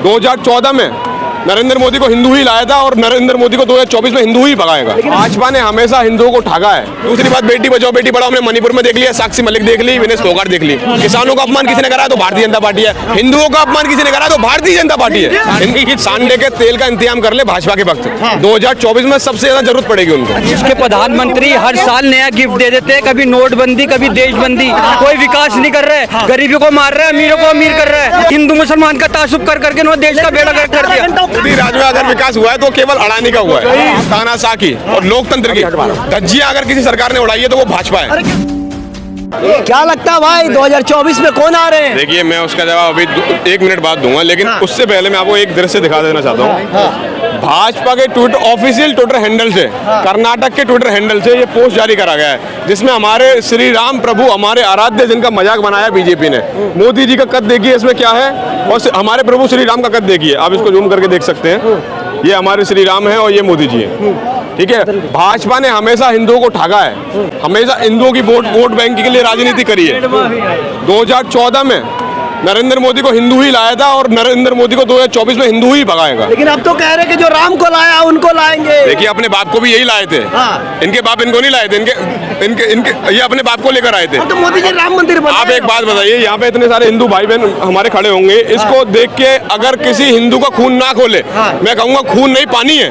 2014 में नरेंद्र मोदी को हिंदू ही लाया था और नरेंद्र मोदी को 2024 में हिंदू ही भगाएगा। भाजपा ने हमेशा हिंदुओं को ठगा है। दूसरी बात, बेटी बचाओ बेटी पढ़ाओ हमने मणिपुर में देख लिया, साक्षी मलिक देख ली, विनेश फोगाट देख ली। किसानों का अपमान किसी ने करा तो भारतीय जनता पार्टी है, हिंदुओं का अपमान किसी ने करा तो भारतीय जनता पार्टी है। सांडे के तेल का इंतजाम कर ले भाजपा के वक्त, 2024 में सबसे ज्यादा जरूरत पड़ेगी उनको। इसके प्रधानमंत्री हर साल नया गिफ्ट दे देते हैं, कभी नोटबंदी कभी देशबंदी, कोई विकास नहीं कर रहे, गरीबों को मार रहे हैं, अमीरों को अमीर कर रहे हैं, हिंदू मुसलमान का तासुब कर करके देश का बेड़ा गर्क कर दिया। मोदी राज में अगर विकास हुआ है तो केवल अडानी का हुआ है, तानाशाह की और लोकतंत्र की धज्जियां अगर किसी सरकार ने उड़ाई है तो वो भाजपा है। क्या लगता है भाई 2024 में कौन आ रहे हैं? देखिए, मैं उसका जवाब अभी 1 मिनट बाद दूंगा, लेकिन उससे पहले मैं आपको एक दृश्य दिखा देना चाहता हूँ। भाजपा के ऑफिशियल ट्विटर हैंडल से, कर्नाटक के ट्विटर हैंडल से ये पोस्ट जारी करा गया है, जिसमें हमारे श्री राम प्रभु, हमारे आराध्य जिनका मजाक बनाया बीजेपी ने। मोदी जी का कद देखिए इसमें क्या है, और हमारे प्रभु श्री राम का कद देखिए, आप इसको जूम करके देख सकते हैं। ये हमारे श्री राम है और ये मोदी जी है, ठीक है। भाजपा ने हमेशा हिंदुओं को ठगा है, हमेशा हिंदुओं की वोट बैंक के लिए राजनीति करी है। 2014 में नरेंद्र मोदी को हिंदू ही लाया था और नरेंद्र मोदी को 2024 में हिंदू ही भगाएगा। लेकिन अब तो कह रहे कि जो राम को लाया उनको लाएंगे। देखिए, अपने बाप को भी यही लाए थे। इनके बाप इनको नहीं लाए थे, इनके ये अपने बाप को लेकर आए थे। तो मोदी जी राम मंदिर बनाए। आप एक बात बताइए, यहाँ पे इतने सारे हिंदू भाई बहन हमारे खड़े होंगे, इसको देख के अगर किसी हिंदू का खून ना खोले, मैं कहूँगा खून नहीं पानी है।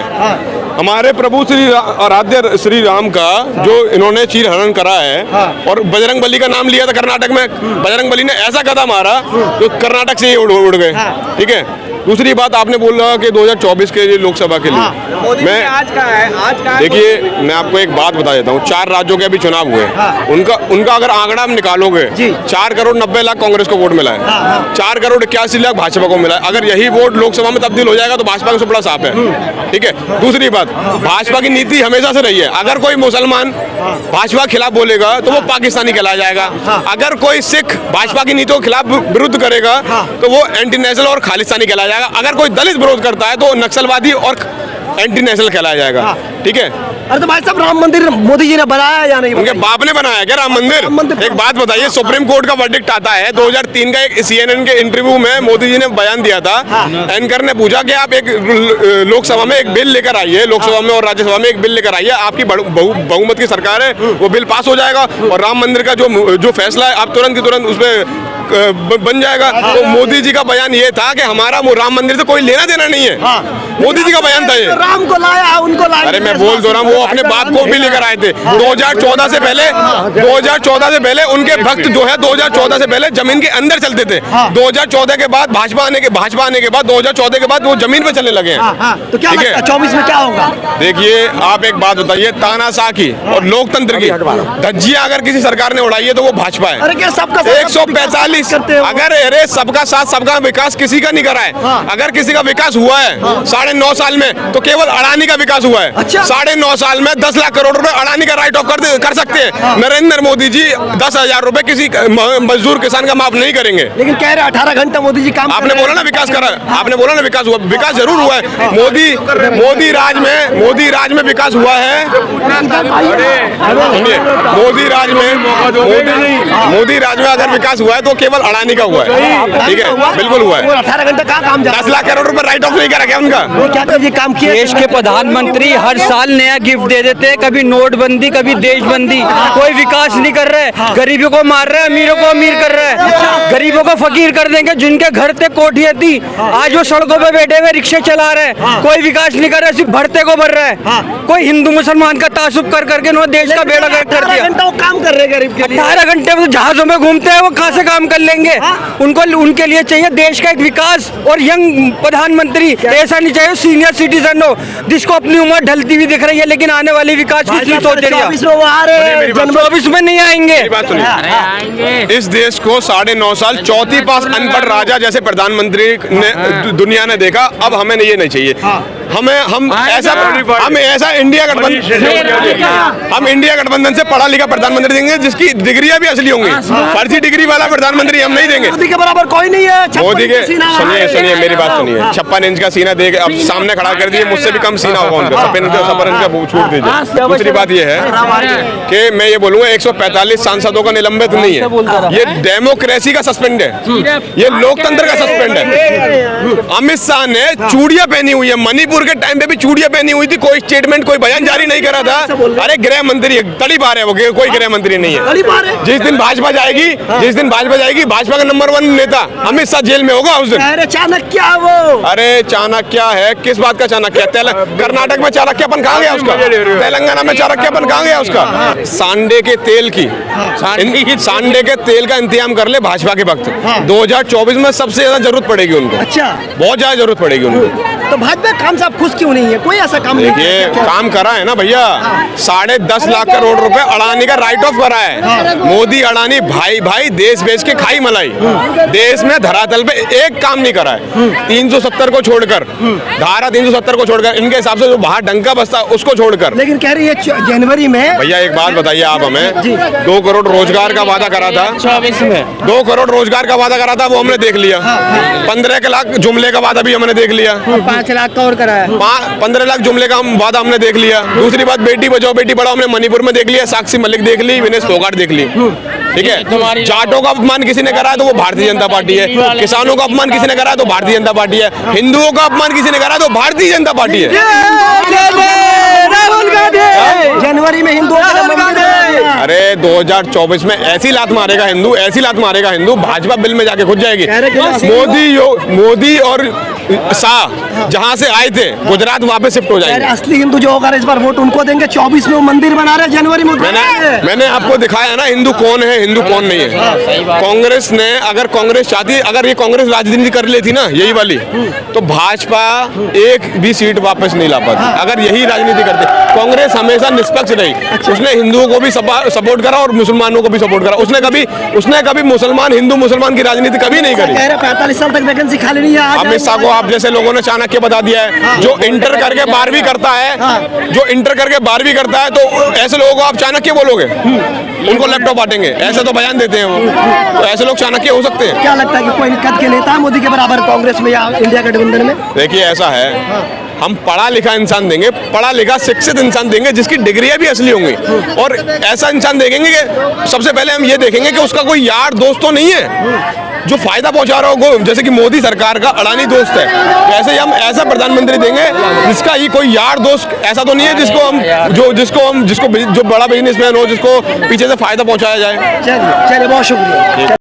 हमारे प्रभु श्री आराध्य श्री राम का जो इन्होंने चीर हरण करा है, और बजरंग बली का नाम लिया था कर्नाटक में, बजरंग बली ने ऐसा कदम मारा जो कर्नाटक से ही उड़ गए, ठीक है। दूसरी बात, आपने बोला कि 2024 के लिए लोकसभा के लिए मैं आज का देखिए, मैं आपको एक बात बता देता हूँ। 4 राज्यों के अभी चुनाव हुए, उनका अगर आंकड़ा हम निकालोगे, 4 करोड़ 90 लाख कांग्रेस को वोट मिला है, 4 करोड़ 81 लाख भाजपा को मिला है। अगर यही वोट लोकसभा में तब्दील हो जाएगा तो भाजपा का सुपड़ा साफ है, ठीक है। दूसरी बात, भाजपा की नीति हमेशा से रही है, अगर कोई मुसलमान भाजपा के खिलाफ बोलेगा तो वो पाकिस्तानी कहलाया जाएगा, अगर कोई सिख भाजपा की नीतियों के खिलाफ विरुद्ध करेगा तो वो एंटी नेशनल और खालिस्तानी कहलाया जाएगा, अगर कोई दलित विरोध करता है तो नक्सलवादी और एंटी नेशनल कहलाया जाएगा, ठीक है। अरे तो भाई साहब, राम मंदिर मोदी जी ने बनाया या नहीं? उनके बाप ने बनाया क्या राम मंदिर? एक बात बताइए, सुप्रीम कोर्ट का वर्डिक्ट आता है 2003 का, एक CNN के इंटरव्यू में मोदी जी ने बयान दिया था। एंकर ने पूछा कि आप एक लोकसभा में एक बिल लेकर आइए, लोकसभा में और राज्यसभा में एक बिल लेकर आइए, आपकी बहुमत की सरकार है, वो बिल पास हो जाएगा और राम मंदिर का जो फैसला है आप तुरंत की तुरंत उसमें बन जाएगा। तो मोदी जी का बयान ये था कि हमारा राम मंदिर से कोई लेना देना नहीं है, मोदी जी का बयान था ये। राम को लाया उनको लाया। अरे मैं बोल दो रहा हूँ, वो अपने बाप को भी लेकर आए थे। 2014 से पहले उनके भक्त जो है 2014 से पहले जमीन के अंदर चलते थे। 2014 के बाद भाजपा आने के बाद 2014 के बाद वो जमीन पे चलने लगे हैं। तो क्या लगता है 24 में क्या होगा? देखिए, आप एक बात बताइए, तानाशाह की और लोकतंत्र की धज्जियां अगर किसी सरकार ने उड़ाई है तो वो भाजपा है। अरे क्या सबका 145 अगर अरे सबका साथ सबका विकास किसी का नहीं करा है। अगर किसी का विकास हुआ है 9.5 साल में तो केवल अडानी का विकास हुआ है। 9.5 साल में 10 लाख करोड़ रुपए अडानी का राइट ऑफ कर सकते हैं। नरेंद्र मोदी जी 10,000 रुपए किसी मजदूर किसान का माफ नहीं करेंगे। लेकिन कह रहे 18 घंटा मोदी जी काम। आपने बोला ना विकास करा, आपने बोला ना विकास हुआ, विकास जरूर हुआ है। मोदी राज में विकास हुआ है। मोदी राज में अगर विकास हुआ है तो केवल अडानी का हुआ है, ठीक है, बिल्कुल हुआ है। 18 घंटा कहाँ काम जा 10 लाख करोड़ रुपए राइट ऑफ नहीं करा क्या उनका? क्या ये काम किया? देश के प्रधानमंत्री हर साल नया गिफ्ट दे देते हैं, कभी नोटबंदी कभी देशबंदी, कोई विकास नहीं कर रहे, गरीबों को मार रहे हैं, अमीरों को अमीर कर रहे हैं, गरीबों को फकीर कर देंगे। जिनके घर थे कोठियां थी, आज वो सड़कों पे बैठे हुए रिक्शे चला रहे हैं, कोई विकास नहीं कर रहे, सिर्फ भरते को भर रहे हैं। कोई हिंदू मुसलमान का तासुब कर करके देश का बेड़ा गर्क कर दिया। 18 घंटा वो काम कर रहे हैं गरीब के लिए। 18 घंटे में जहाजों में घूमते हैं, वो कहाँ से काम कर लेंगे? उनके लिए चाहिए देश का एक विकास और यंग प्रधानमंत्री। ऐसा नहीं चाहिए सीनियर सिटीजन हो जिसको अपनी उम्र ढलती हुई दिख रही है, लेकिन आने वाली विकास की सोच रही है। 24 में नहीं आएंगे। इस देश को 9.5 साल 34 अनपढ़ राजा जैसे प्रधानमंत्री ने दुनिया ने देखा, अब हमें ये नहीं चाहिए। हम ऐसा इंडिया गठबंधन से पढ़ा लिखा प्रधानमंत्री देंगे जिसकी डिग्रियां भी असली होंगी। फर्जी डिग्री वाला प्रधानमंत्री हम नहीं देंगे। मोदी के बराबर कोई नहीं है। मोदी के सुनिए मेरी बात सुनिए। 56 इंच का सीना देख अब सामने खड़ा कर दिए, मुझसे भी कम सीना होगा उनका। 56 इंच का छूट दीजिए। दूसरी बात ये है कि मैं ये बोलूंगा 145 सांसदों का निलंबित नहीं है, ये डेमोक्रेसी का सस्पेंड है, ये लोकतंत्र का सस्पेंड है। अमित शाह ने चूड़ियां पहनी हुई है, मणिपुर के टाइम पे भी चूड़ियां पहनी हुई थी, कोई स्टेटमेंट कोई बयान जारी नहीं करा था। अरे गृह मंत्री तड़ी पा रहे हो, कोई गृह मंत्री नहीं है। जिस दिन भाजपा जाएगी भाजपा का नंबर 1 नेता अमित शाह जेल में होगा उस दिन। चाणक्य वो, अरे चाणक्य है, किस बात का चाणक्य? कर्नाटक में चाणक्यपन कहाँ गया उसका? तेलंगाना में चाणक्यपन कहाँ गया उसका? सांडे के तेल का इंतजाम कर ले भाजपा के वक्त। 2024 में सबसे ज्यादा जरूरत पड़ेगी उनको। अच्छा, बहुत ज्यादा जरूरत पड़ेगी उनको। तो भाजपा काम साहब खुश क्यों नहीं है? कोई ऐसा काम नहीं देखिए काम करा है ना भैया, 10.5 लाख करोड़ रुपए अडानी का राइट ऑफ करा है। मोदी अडानी भाई देश बेच के खाई मलाई। देश में धरातल पे एक काम नहीं करा है। 370 को छोड़कर, धारा 370 को छोड़कर, इनके हिसाब से जो बाहर डंका बसता उसको छोड़कर। लेकिन कह रही है जनवरी में। भैया एक बात बताइए आप हमें, 2 करोड़ रोजगार का वादा करा था 24 में, 2 करोड़ रोजगार का वादा करा था, वो हमने देख लिया। 15 लाख जुमले का वादा भी हमने देख लिया। 5 लाख का और करा है। 15 लाख जुमले का वादा हमने देख लिया। दूसरी बात, बेटी बचाओ बेटी पढ़ाओ हमने मणिपुर में देख लिया, साक्षी मलिक देख ली, विनेश फोगाट देख ली। ठीक है, जाटों का अपमान किसी ने करा है तो वो भारतीय जनता पार्टी है। किसानों का अपमान किसी ने करा है तो भारतीय जनता पार्टी है। हिंदुओं का अपमान किसी ने करा है तो भारतीय जनता पार्टी है। जनवरी में हिंदुओं का मंदिर है। अरे 2024 में ऐसी लात मारेगा हिंदू, भाजपा बिल में जाके घुस जाएगी। मोदी और शाह जहाँ से आए थे गुजरात वापस शिफ्ट हो जाएंगे। असली हिंदू जो होगा इस बार वोट उनको देंगे। 24 में वो मंदिर बना रहे, जनवरी में मैंने आपको दिखाया ना हिंदू कौन है, हिंदू कौन नहीं है। कांग्रेस ने, अगर कांग्रेस चाहती, अगर ये कांग्रेस राजनीति कर लेती ना यही वाली, तो भाजपा एक भी सीट वापस नहीं ला पाती। अगर यही राजनीति करते, कांग्रेस हमेशा निष्पक्ष रही। उसने हिंदुओं को भी सपोर्ट करा और मुसलमानों को भी सपोर्ट करा। उसने कभी मुसलमान हिंदू मुसलमान की राजनीति कभी नहीं करी। 45 साल तक वैकेंसी खाली नहीं है। अमित शाह को आप जैसे लोगों ने चाणक्य बता दिया है। जो इंटर करके 12वीं करता है, तो ऐसे लोगों को आप चाणक्य बोलोगे? उनको लैपटॉप बांटेंगे, ऐसे तो बयान देते हैं वो। तो ऐसे लोग चाणक्य हो सकते हैं? क्या लगता है कि कोई कद के नेता है मोदी के बराबर कांग्रेस में या इंडिया गठबंधन में? देखिए ऐसा है, हम पढ़ा लिखा इंसान देंगे, पढ़ा लिखा शिक्षित इंसान देंगे जिसकी डिग्रियां भी असली होंगी। और ऐसा इंसान देखेंगे कि सबसे पहले हम ये देखेंगे कि उसका कोई यार दोस्त तो नहीं है जो फायदा पहुंचा रहा हो। जैसे कि मोदी सरकार का अडानी दोस्त है, वैसे ही हम ऐसा प्रधानमंत्री देंगे जिसका ही कोई यार दोस्त ऐसा तो नहीं है जिसको जो बड़ा बिजनेसमैन हो, जिसको पीछे से फायदा पहुंचाया जाए। चलिए बहुत शुक्रिया।